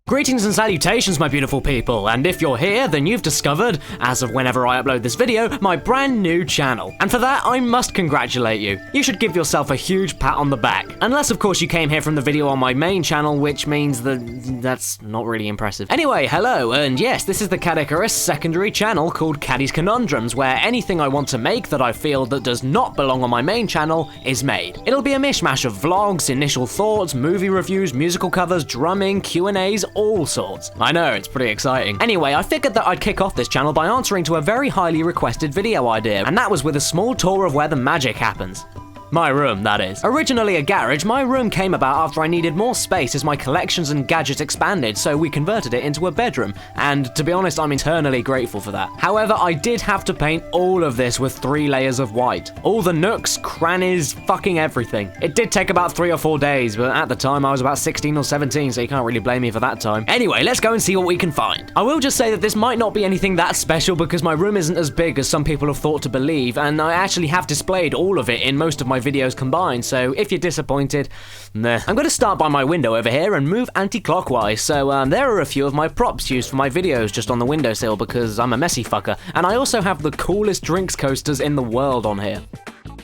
Greetings and salutations, my beautiful people, and if you're here, then you've discovered, as of whenever I upload this video, my brand new channel. And for that, I must congratulate you. You should give yourself a huge pat on the back. Unless, of course, you came here from the video on my main channel, which means that's not really impressive. Anyway, hello, and yes, this is the Caddy's secondary channel called Caddy's Conundrums, where anything I want to make that I feel that does not belong on my main channel is made. It'll be a mishmash of vlogs, initial thoughts, movie reviews, musical covers, drumming, Q&As, all sorts. I know, it's pretty exciting. Anyway, I figured that I'd kick off this channel by answering to a very highly requested video idea, and that was with a small tour of where the magic happens. My room, that is. Originally a garage, my room came about after I needed more space as my collections and gadgets expanded, so we converted it into a bedroom, and to be honest, I'm eternally grateful for that. However, I did have to paint all of this with 3 layers of white. All the nooks, crannies, fucking everything. It did take about 3 or 4 days, but at the time I was about 16 or 17, so you can't really blame me for that time. Anyway, let's go and see what we can find. I will just say that this might not be anything that special because my room isn't as big as some people have thought to believe, and I actually have displayed all of it in most of my videos combined, so if you're disappointed, nah. I'm going to start by my window over here and move anti-clockwise, so there are a few of my props used for my videos just on the windowsill because I'm a messy fucker, and I also have the coolest drinks coasters in the world on here.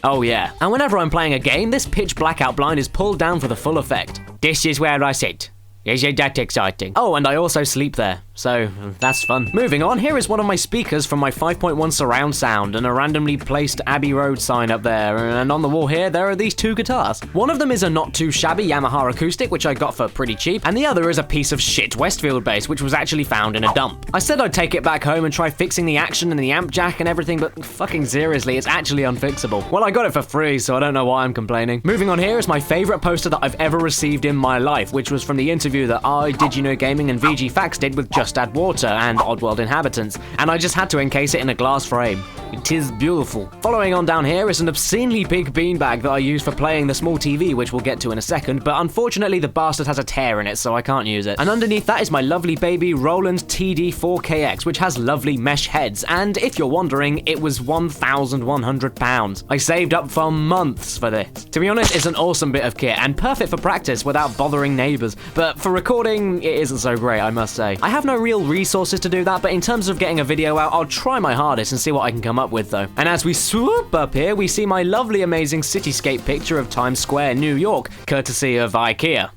Oh yeah, and whenever I'm playing a game, this pitch blackout blind is pulled down for the full effect. This is where I sit. Isn't that exciting? Oh, and I also sleep there, so that's fun. Moving on, here is one of my speakers from my 5.1 surround sound and a randomly placed Abbey Road sign up there, and on the wall here, there are these 2 guitars. One of them is a not too shabby Yamaha acoustic, which I got for pretty cheap, and the other is a piece of shit Westfield bass, which was actually found in a dump. I said I'd take it back home and try fixing the action and the amp jack and everything, but fucking seriously, it's actually unfixable. Well, I got it for free, so I don't know why I'm complaining. Moving on, here is my favorite poster that I've ever received in my life, which was from the interview that I, Did You Know Gaming, and VG Facts did with Just Add Water and Oddworld Inhabitants, and I just had to encase it in a glass frame. It is beautiful. Following on down here is an obscenely big beanbag that I use for playing the small TV, which we'll get to in a second, but unfortunately the bastard has a tear in it, so I can't use it. And underneath that is my lovely baby Roland TD4KX, which has lovely mesh heads, and if you're wondering, it was £1,100. I saved up for months for this. To be honest, it's an awesome bit of kit, and perfect for practice without bothering neighbors, but for recording, it isn't so great, I must say. I have no real resources to do that, but in terms of getting a video out, I'll try my hardest and see what I can come up with though. And as we swoop up here, we see my lovely amazing cityscape picture of Times Square, New York, courtesy of IKEA.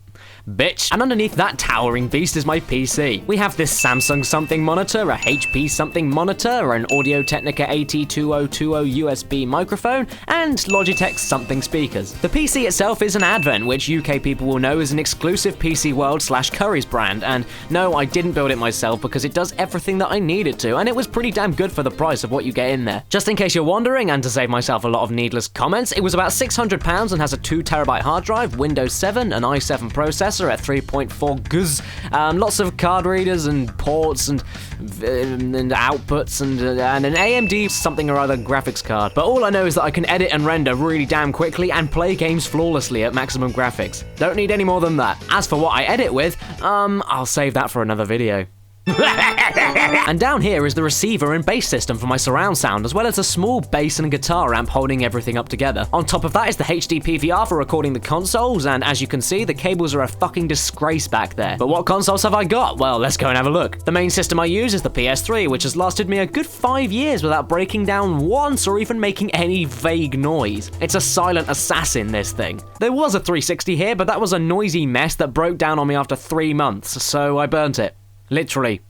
Bitch. And underneath that towering beast is my PC. We have this Samsung something monitor, a HP something monitor, an Audio-Technica AT2020 USB microphone, and Logitech something speakers. The PC itself is an Advent, which UK people will know is an exclusive PC World / Curry's brand, and no, I didn't build it myself because it does everything that I need it to, and it was pretty damn good for the price of what you get in there. Just in case you're wondering, and to save myself a lot of needless comments, it was about £600 and has a 2TB hard drive, Windows 7, an i7 processor at 3.4 GHz, lots of card readers and ports and outputs and an AMD something or other graphics card. But all I know is that I can edit and render really damn quickly and play games flawlessly at maximum graphics. Don't need any more than that. As for what I edit with, I'll save that for another video. And down here is the receiver and bass system for my surround sound, as well as a small bass and guitar amp holding everything up together. On top of that is the HD PVR for recording the consoles, and as you can see, the cables are a fucking disgrace back there. But what consoles have I got? Well, let's go and have a look. The main system I use is the PS3, which has lasted me a good 5 years without breaking down once or even making any vague noise. It's a silent assassin, this thing. There was a 360 here, but that was a noisy mess that broke down on me after 3 months, so I burnt it. Literally.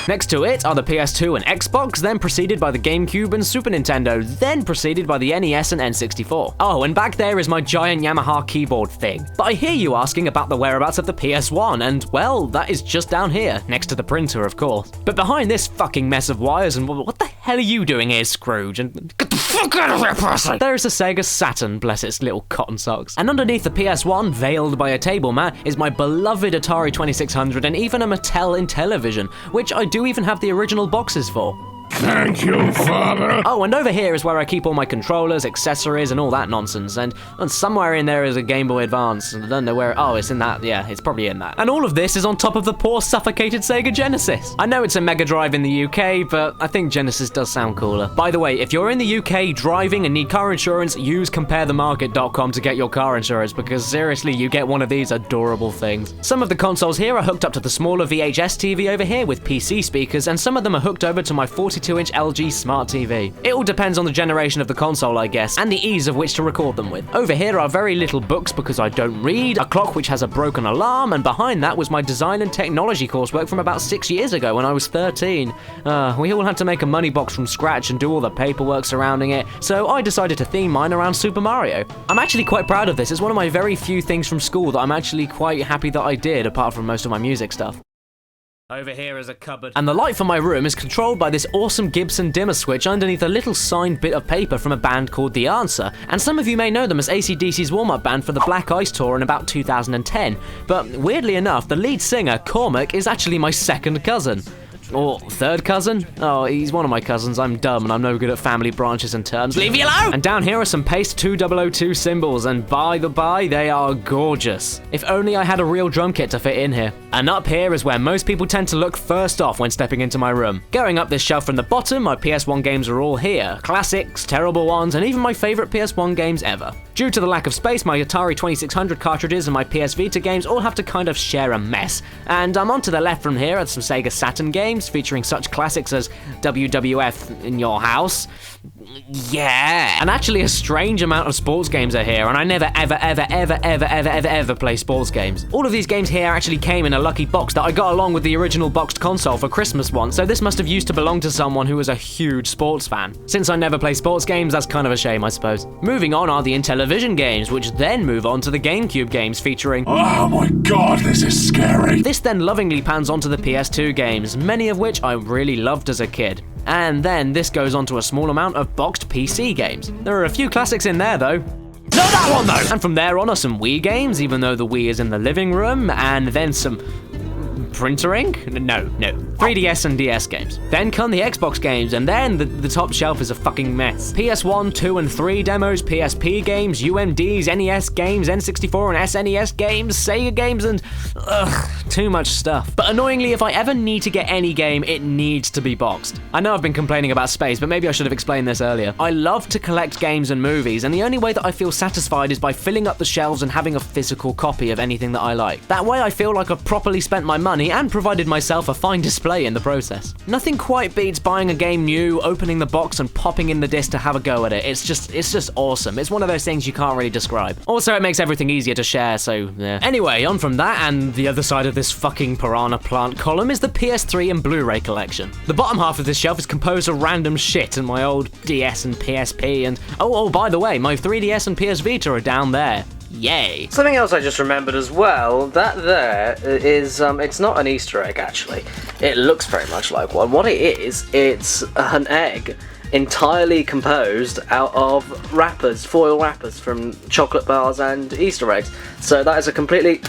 Next to it are the PS2 and Xbox, then preceded by the GameCube and Super Nintendo, then preceded by the NES and N64. Oh, and back there is my giant Yamaha keyboard thing. But I hear you asking about the whereabouts of the PS1, and well, that is just down here, next to the printer, of course. But behind this fucking mess of wires, and what the hell are you doing here, Scrooge? And get the fuck out of here, person! There is a Sega Saturn, bless its little cotton socks. And underneath the PS1, veiled by a table mat, is my beloved Atari 2600 and even a Mattel Intellivision, which I do even have the original boxes for. Thank you, Father. Oh, and over here is where I keep all my controllers, accessories, and all that nonsense. And somewhere in there is a Game Boy Advance. I don't know where. Oh, it's in that. Yeah, it's probably in that. And all of this is on top of the poor, suffocated Sega Genesis. I know it's a Mega Drive in the UK, but I think Genesis does sound cooler. By the way, if you're in the UK driving and need car insurance, use comparethemarket.com to get your car insurance, because seriously, you get one of these adorable things. Some of the consoles here are hooked up to the smaller VHS TV over here with PC speakers, and some of them are hooked over to my 42-inch LG Smart TV. It all depends on the generation of the console, I guess, and the ease of which to record them with. Over here are very little books because I don't read, a clock which has a broken alarm, and behind that was my design and technology coursework from about 6 years ago when I was 13. We all had to make a money box from scratch and do all the paperwork surrounding it, so I decided to theme mine around Super Mario. I'm actually quite proud of this. It's one of my very few things from school that I'm actually quite happy that I did, apart from most of my music stuff. Over here is a cupboard. And the light for my room is controlled by this awesome Gibson dimmer switch underneath a little signed bit of paper from a band called The Answer. And some of you may know them as AC/DC's warm-up band for the Black Ice Tour in about 2010. But weirdly enough, the lead singer, Cormac, is actually my second cousin. Or third cousin? Oh, he's one of my cousins. I'm dumb and I'm no good at family branches and terms. Leave me alone! And down here are some Paste 2002 cymbals, and by the by, they are gorgeous. If only I had a real drum kit to fit in here. And up here is where most people tend to look first off when stepping into my room. Going up this shelf from the bottom, my PS1 games are all here. Classics, terrible ones, and even my favorite PS1 games ever. Due to the lack of space, my Atari 2600 cartridges and my PS Vita games all have to kind of share a mess. And on to the left from here are some Sega Saturn games featuring such classics as WWF in Your House. Yeah. And actually a strange amount of sports games are here, and I never ever play sports games. All of these games here actually came in a lucky box that I got along with the original boxed console for Christmas once, so this must have used to belong to someone who was a huge sports fan. Since I never play sports games, that's kind of a shame, I suppose. Moving on are the Intellivision games, which then move on to the GameCube games featuring... Oh my god, this is scary! This then lovingly pans onto the PS2 games, many of which I really loved as a kid. And then this goes on to a small amount of boxed PC games. There are a few classics in there though. Not that one though! And from there on are some Wii games, even though the Wii is in the living room, and then some... printering? No. 3DS and DS games. Then come the Xbox games, and then the top shelf is a fucking mess. PS1, 2, and 3 demos, PSP games, UMDs, NES games, N64 and SNES games, Sega games, and too much stuff. But annoyingly, if I ever need to get any game, it needs to be boxed. I know I've been complaining about space, but maybe I should have explained this earlier. I love to collect games and movies, and the only way that I feel satisfied is by filling up the shelves and having a physical copy of anything that I like. That way I feel like I've properly spent my money and provided myself a fine display in the process. Nothing quite beats buying a game new, opening the box and popping in the disc to have a go at it. It's just awesome. It's one of those things you can't really describe. Also, it makes everything easier to share, so yeah. Anyway, on from that, and the other side of this fucking piranha plant column is the PS3 and Blu-ray collection. The bottom half of this shelf is composed of random shit and my old DS and PSP and... Oh, by the way, my 3DS and PS Vita are down there. Yay. Something else I just remembered as well, that there is, it's not an Easter egg actually. It looks very much like one. What it is, it's an egg entirely composed out of wrappers, foil wrappers from chocolate bars and Easter eggs. So that is a completely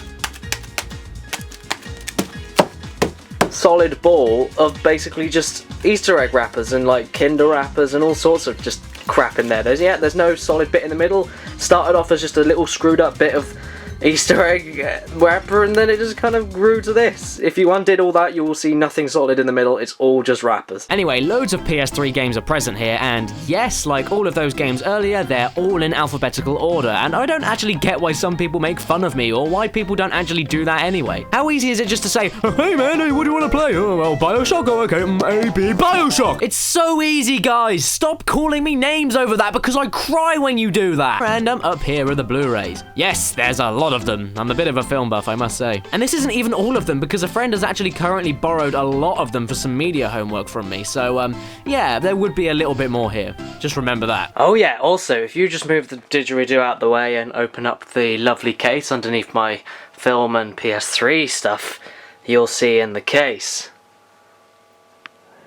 solid ball of basically just Easter egg wrappers and like Kinder wrappers and all sorts of just crap in there. There's no solid bit in the middle. Started off as just a little screwed up bit of Easter egg wrapper, and then it just kind of grew to this. If you undid all that, you will see nothing solid in the middle. It's all just wrappers. Anyway, loads of PS3 games are present here, and yes, like all of those games earlier, they're all in alphabetical order, and I don't actually get why some people make fun of me, or why people don't actually do that anyway. How easy is it just to say, hey man, hey, what do you want to play? Oh, well, Bioshock, oh, okay, A, B, Bioshock! It's so easy, guys! Stop calling me names over that, because I cry when you do that! And up here are the Blu-rays. Yes, there's a lot of them. I'm a bit of a film buff, I must say. And this isn't even all of them, because a friend has actually currently borrowed a lot of them for some media homework from me, so yeah, there would be a little bit more here. Just remember that. Oh yeah, also, if you just move the didgeridoo out the way and open up the lovely case underneath my film and PS3 stuff, you'll see in the case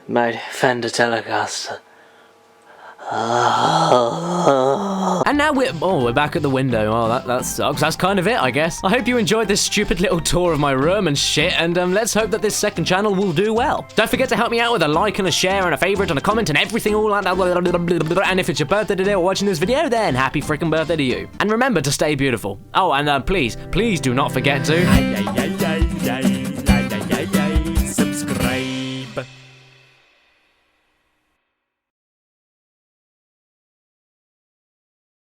my Fender Telecaster. And now we're back at the window. Oh, that sucks. That's kind of it, I guess. I hope you enjoyed this stupid little tour of my room and shit, and let's hope that this second channel will do well. Don't forget to help me out with a like and a share and a favorite and a comment and everything all like that. And if it's your birthday today or watching this video, then happy freaking birthday to you. And remember to stay beautiful. Oh, and please do not forget to...